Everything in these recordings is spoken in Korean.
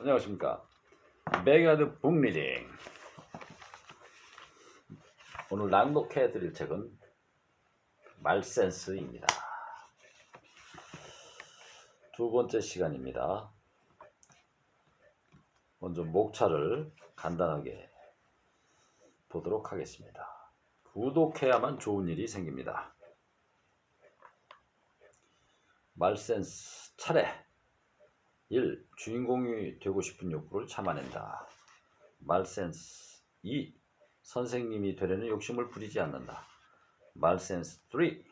안녕하십니까. 메가드 북리딩. 오늘 낭독해 드릴 책은 말센스입니다. 두 번째 시간입니다. 먼저 목차를 간단하게 보도록 하겠습니다. 구독해야만 좋은 일이 생깁니다. 말센스 차례 1. 주인공이 되고 싶은 욕구를 참아낸다. 말센스 2. 선생님이 되려는 욕심을 부리지 않는다. 말센스 3.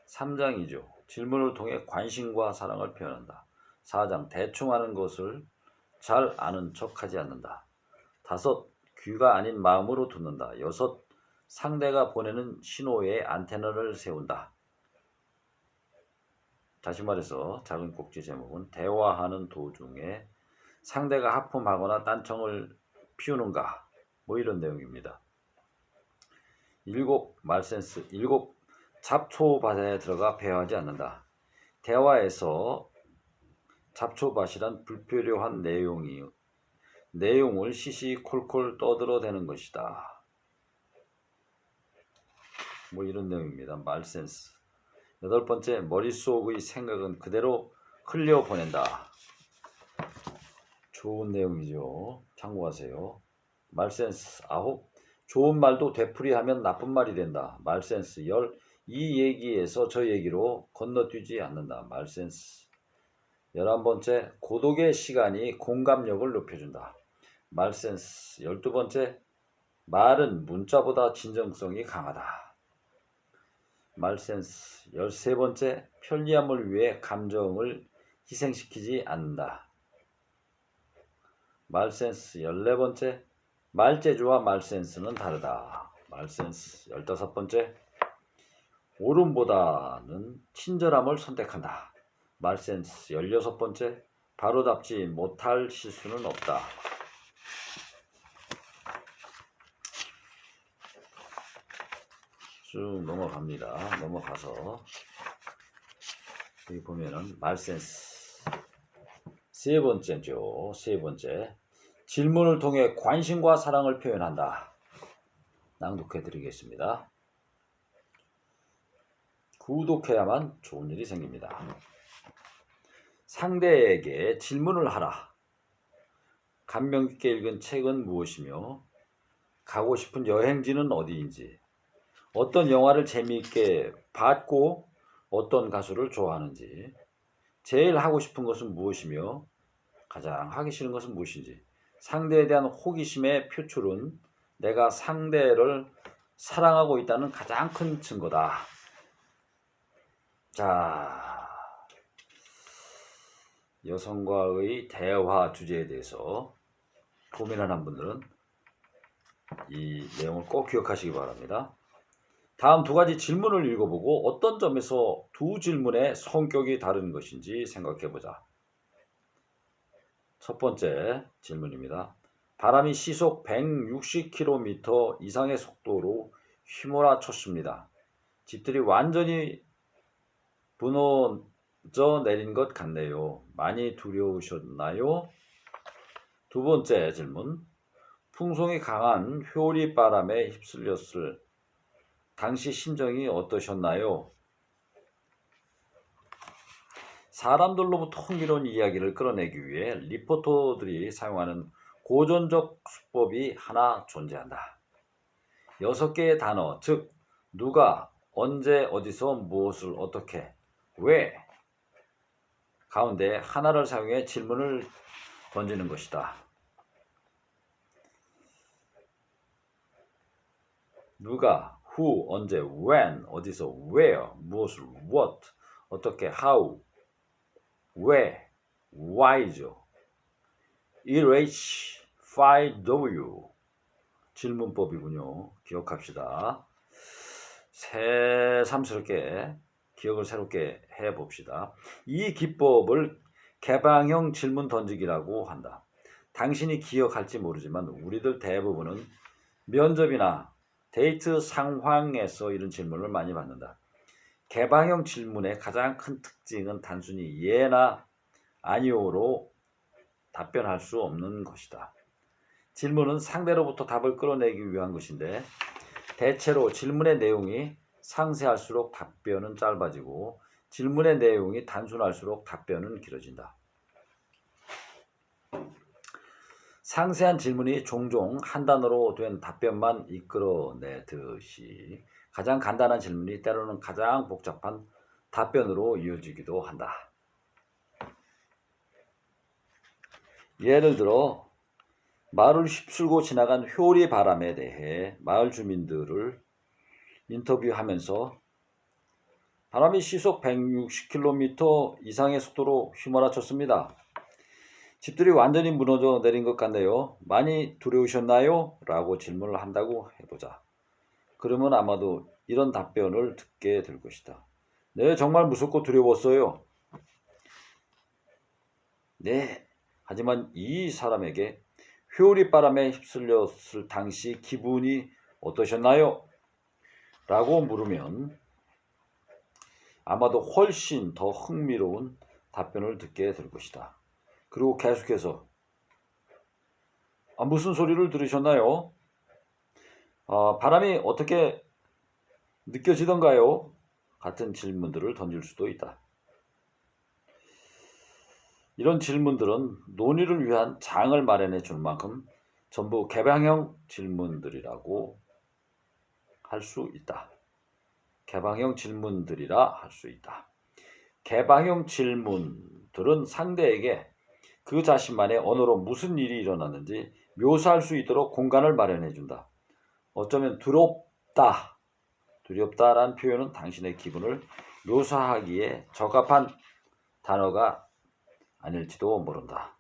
3장이죠. 질문을 통해 관심과 사랑을 표현한다. 4장 대충 아는 것을 잘 아는 척하지 않는다. 5. 귀가 아닌 마음으로 듣는다. 6. 상대가 보내는 신호에 안테나를 세운다. 다시 말해서 작은 꼭지 제목은 대화하는 도중에 상대가 하품하거나 딴청을 피우는가 뭐 이런 내용입니다. 7. 말센스 7. 잡초밭에 들어가 배회하지 않는다. 대화에서 잡초밭이란 불필요한 내용을 시시콜콜 떠들어대는 것이다. 뭐 이런 내용입니다. 말센스 8번째, 머릿속의 생각은 그대로 흘려보낸다. 좋은 내용이죠. 참고하세요. 말센스 9. 좋은 말도 되풀이하면 나쁜 말이 된다. 말센스 10. 이 얘기에서 저 얘기로 건너뛰지 않는다. 말센스 11번째, 고독의 시간이 공감력을 높여준다. 말센스 12번째, 말은 문자보다 진정성이 강하다. 말센스 13번째, 편리함을 위해 감정을 희생시키지 않는다. 말센스 14번째, 말재주와 말센스는 다르다. 말센스 15번째, 옳음보다는 친절함을 선택한다. 말센스 16번째, 바로잡지 못할 실수는 없다. 쭉 넘어갑니다. 넘어가서 여기 보면은 말센스 세 번째죠. 세 번째, 질문을 통해 관심과 사랑을 표현한다. 낭독해 드리겠습니다. 구독해야만 좋은 일이 생깁니다. 상대에게 질문을 하라. 감명 깊게 읽은 책은 무엇이며 가고 싶은 여행지는 어디인지, 어떤 영화를 재미있게 봤고 어떤 가수를 좋아하는지, 제일 하고 싶은 것은 무엇이며 가장 하기 싫은 것은 무엇인지, 상대에 대한 호기심의 표출은 내가 상대를 사랑하고 있다는 가장 큰 증거다. 자, 여성과의 대화 주제에 대해서 고민하는 분들은 이 내용을 꼭 기억하시기 바랍니다. 다음 두 가지 질문을 읽어보고 어떤 점에서 두 질문의 성격이 다른 것인지 생각해보자. 첫 번째 질문입니다. 바람이 시속 160km 이상의 속도로 휘몰아쳤습니다. 집들이 완전히 무너져 내린 것 같네요. 많이 두려우셨나요? 두 번째 질문. 풍속이 강한 효리바람에 휩쓸렸을 당시 심정이 어떠셨나요? 사람들로부터 흥미로운 이야기를 끌어내기 위해 리포터들이 사용하는 고전적 수법이 하나 존재한다. 6개의 단어, 즉 누가, 언제, 어디서, 무엇을, 어떻게, 왜 가운데 하나를 사용해 질문을 던지는 것이다. 누가, who, 언제, when, 어디서, where, 무엇을, what, 어떻게, how, 왜, why죠. 1H, 5W 질문법이군요. 기억합시다. 새삼스럽게 기억을 새롭게 해봅시다. 이 기법을 개방형 질문 던지기라고 한다. 당신이 기억할지 모르지만 우리들 대부분은 면접이나 데이트 상황에서 이런 질문을 많이 받는다. 개방형 질문의 가장 큰 특징은 단순히 예나 아니오로 답변할 수 없는 것이다. 질문은 상대로부터 답을 끌어내기 위한 것인데 대체로 질문의 내용이 상세할수록 답변은 짧아지고 질문의 내용이 단순할수록 답변은 길어진다. 상세한 질문이 종종 한 단어로 된 답변만 이끌어내듯이 가장 간단한 질문이 때로는 가장 복잡한 답변으로 이어지기도 한다. 예를 들어 마을을 휩쓸고 지나간 효리 바람에 대해 마을 주민들을 인터뷰하면서 바람이 시속 160km 이상의 속도로 휘몰아쳤습니다. 집들이 완전히 무너져 내린 것 같네요. 많이 두려우셨나요? 라고 질문을 한다고 해보자. 그러면 아마도 이런 답변을 듣게 될 것이다. 네, 정말 무섭고 두려웠어요. 네, 하지만 이 사람에게 효리바람에 휩쓸렸을 당시 기분이 어떠셨나요? 라고 물으면 아마도 훨씬 더 흥미로운 답변을 듣게 될 것이다. 그리고 계속해서 무슨 소리를 들으셨나요? 바람이 어떻게 느껴지던가요? 같은 질문들을 던질 수도 있다. 이런 질문들은 논의를 위한 장을 마련해 줄 만큼 전부 개방형 질문들이라고 할 수 있다. 개방형 질문들이라 할 수 있다. 개방형 질문들은 상대에게 그 자신만의 언어로 무슨 일이 일어났는지 묘사할 수 있도록 공간을 마련해 준다. 어쩌면 두렵다라는 표현은 당신의 기분을 묘사하기에 적합한 단어가 아닐지도 모른다.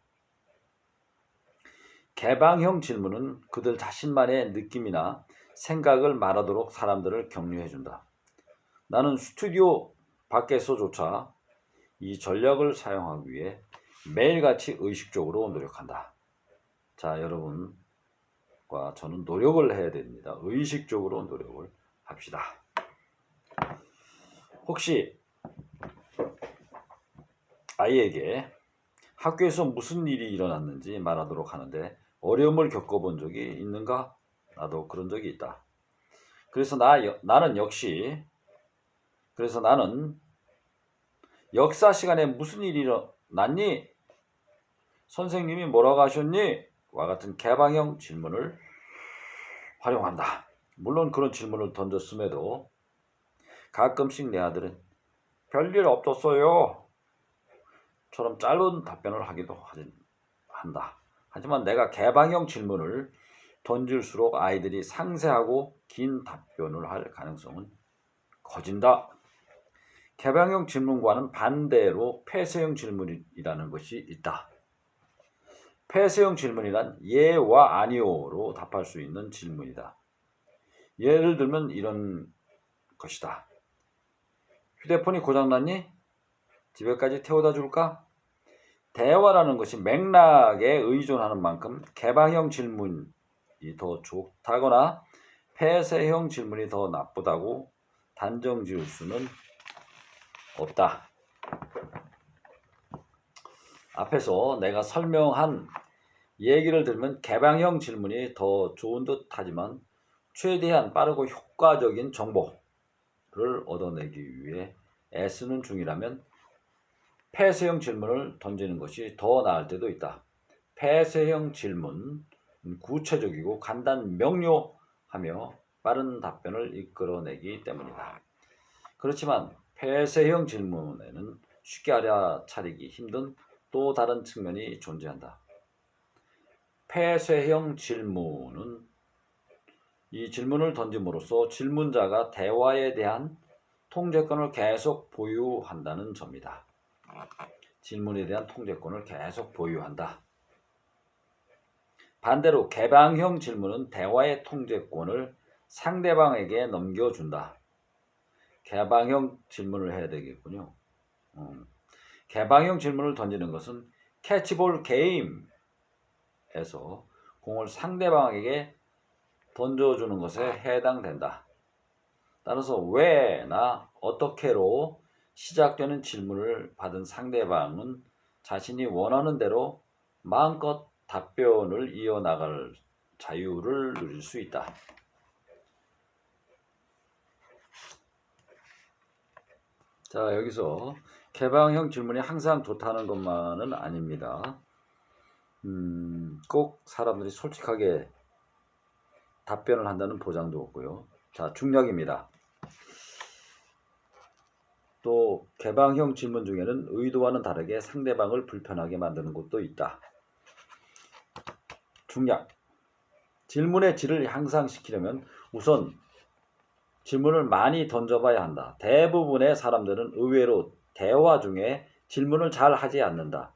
개방형 질문은 그들 자신만의 느낌이나 생각을 말하도록 사람들을 격려해 준다. 나는 스튜디오 밖에서조차 이 전략을 사용하기 위해 매일같이 의식적으로 노력한다. 자, 여러분과 저는 노력을 해야 됩니다. 의식적으로 노력을 합시다. 혹시 아이에게 학교에서 무슨 일이 일어났는지 말하도록 하는데 어려움을 겪어본 적이 있는가? 나도 그런 적이 있다. 그래서 나는 역사 시간에 무슨 일이 일어났니? 선생님이 뭐라고 하셨니? 와 같은 개방형 질문을 활용한다. 물론 그런 질문을 던졌음에도 가끔씩 내 아들은 별일 없었어요 처럼 짧은 답변을 하기도 한다. 하지만 내가 개방형 질문을 던질수록 아이들이 상세하고 긴 답변을 할 가능성은 커진다. 개방형 질문과는 반대로 폐쇄형 질문이라는 것이 있다. 폐쇄형 질문이란 예와 아니오로 답할 수 있는 질문이다. 예를 들면 이런 것이다. 휴대폰이 고장났니? 집에까지 태워다 줄까? 대화라는 것이 맥락에 의존하는 만큼 개방형 질문이 더 좋다거나 폐쇄형 질문이 더 나쁘다고 단정 지을 수는 없다. 앞에서 내가 설명한 얘기를 들으면 개방형 질문이 더 좋은 듯 하지만 최대한 빠르고 효과적인 정보를 얻어내기 위해 애쓰는 중이라면 폐쇄형 질문을 던지는 것이 더 나을 때도 있다. 폐쇄형 질문은 구체적이고 간단 명료하며 빠른 답변을 이끌어내기 때문이다. 그렇지만 폐쇄형 질문에는 쉽게 알아차리기 힘든 또 다른 측면이 존재한다. 폐쇄형 질문은 이 질문을 던짐으로써 질문자가 대화에 대한 통제권을 계속 보유한다는 점이다. 질문에 대한 통제권을 계속 보유한다. 반대로 개방형 질문은 대화의 통제권을 상대방에게 넘겨준다. 개방형 질문을 해야 되겠군요. 개방형 질문을 던지는 것은 캐치볼 게임에서 공을 상대방에게 던져주는 것에 해당된다. 따라서 왜나 어떻게로 시작되는 질문을 받은 상대방은 자신이 원하는 대로 마음껏 답변을 이어나갈 자유를 누릴 수 있다. 자, 여기서 개방형 질문이 항상 좋다는 것만은 아닙니다. 꼭 사람들이 솔직하게 답변을 한다는 보장도 없고요. 자, 중략입니다. 또 개방형 질문 중에는 의도와는 다르게 상대방을 불편하게 만드는 것도 있다. 중략. 질문의 질을 향상시키려면 우선 질문을 많이 던져봐야 한다. 대부분의 사람들은 의외로 대화 중에 질문을 잘 하지 않는다.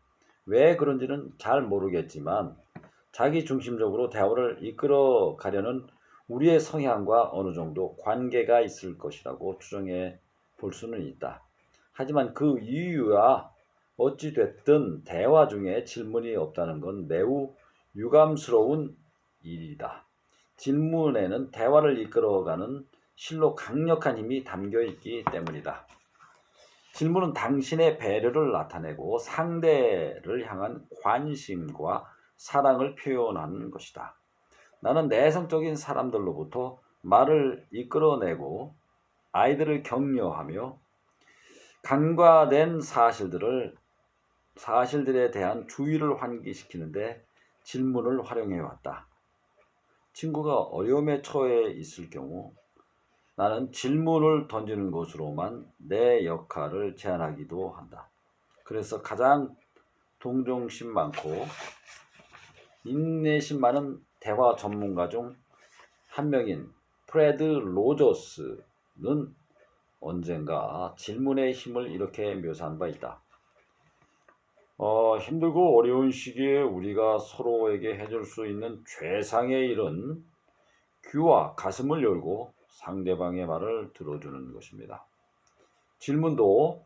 왜 그런지는 잘 모르겠지만 자기 중심적으로 대화를 이끌어 가려는 우리의 성향과 어느 정도 관계가 있을 것이라고 추정해 볼 수는 있다. 하지만 그 이유야 어찌 됐든 대화 중에 질문이 없다는 건 매우 유감스러운 일이다. 질문에는 대화를 이끌어가는 실로 강력한 힘이 담겨 있기 때문이다. 질문은 당신의 배려를 나타내고 상대를 향한 관심과 사랑을 표현하는 것이다. 나는 내성적인 사람들로부터 말을 이끌어내고 아이들을 격려하며 간과된 사실들에 대한 주의를 환기시키는데 질문을 활용해 왔다. 친구가 어려움에 처해 있을 경우 나는 질문을 던지는 것으로만 내 역할을 제안하기도 한다. 그래서 가장 동정심 많고 인내심 많은 대화 전문가 중 한 명인 프레드 로저스는 언젠가 질문의 힘을 이렇게 묘사한 바 있다. 힘들고 어려운 시기에 우리가 서로에게 해줄 수 있는 최상의 일은 귀와 가슴을 열고 상대방의 말을 들어주는 것입니다. 질문도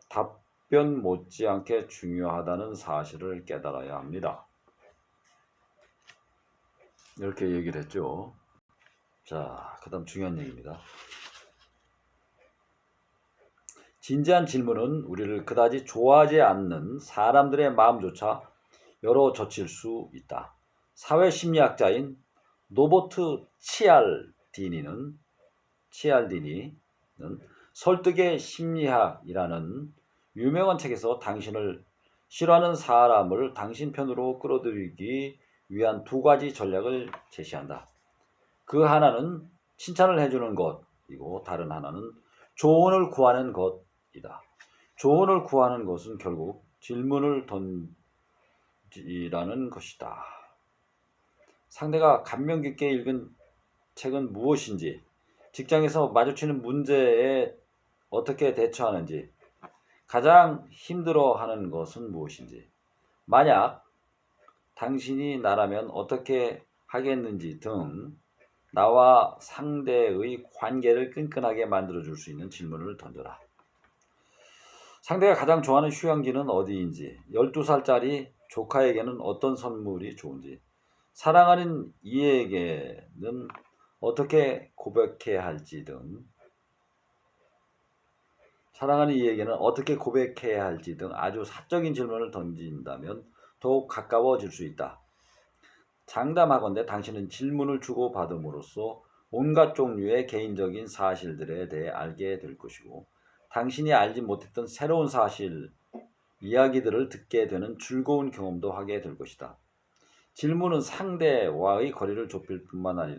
답변 못지않게 중요하다는 사실을 깨달아야 합니다. 이렇게 얘기를 했죠. 자, 그 다음 중요한 얘기입니다. 진지한 질문은 우리를 그다지 좋아하지 않는 사람들의 마음조차 열어 젖힐 수 있다. 사회심리학자인 노버트 치알디니는 설득의 심리학이라는 유명한 책에서 당신을 싫어하는 사람을 당신 편으로 끌어들이기 위한 두 가지 전략을 제시한다. 그 하나는 칭찬을 해주는 것이고 다른 하나는 조언을 구하는 것이다. 조언을 구하는 것은 결국 질문을 던지라는 것이다. 상대가 감명 깊게 읽은 책은 무엇인지, 직장에서 마주치는 문제에 어떻게 대처하는지, 가장 힘들어하는 것은 무엇인지, 만약 당신이 나라면 어떻게 하겠는지 등 나와 상대의 관계를 끈끈하게 만들어줄 수 있는 질문을 던져라. 상대가 가장 좋아하는 휴양지는 어디인지, 12살짜리 조카에게는 어떤 선물이 좋은지, 사랑하는 이에게는 어떻게 고백해야 할지 등 아주 사적인 질문을 던진다면 더욱 가까워질 수 있다. 장담하건대 당신은 질문을 주고받음으로써 온갖 종류의 개인적인 사실들에 대해 알게 될 것이고 당신이 알지 못했던 새로운 사실, 이야기들을 듣게 되는 즐거운 경험도 하게 될 것이다. 질문은 상대와의 거리를 좁힐 뿐만 아니라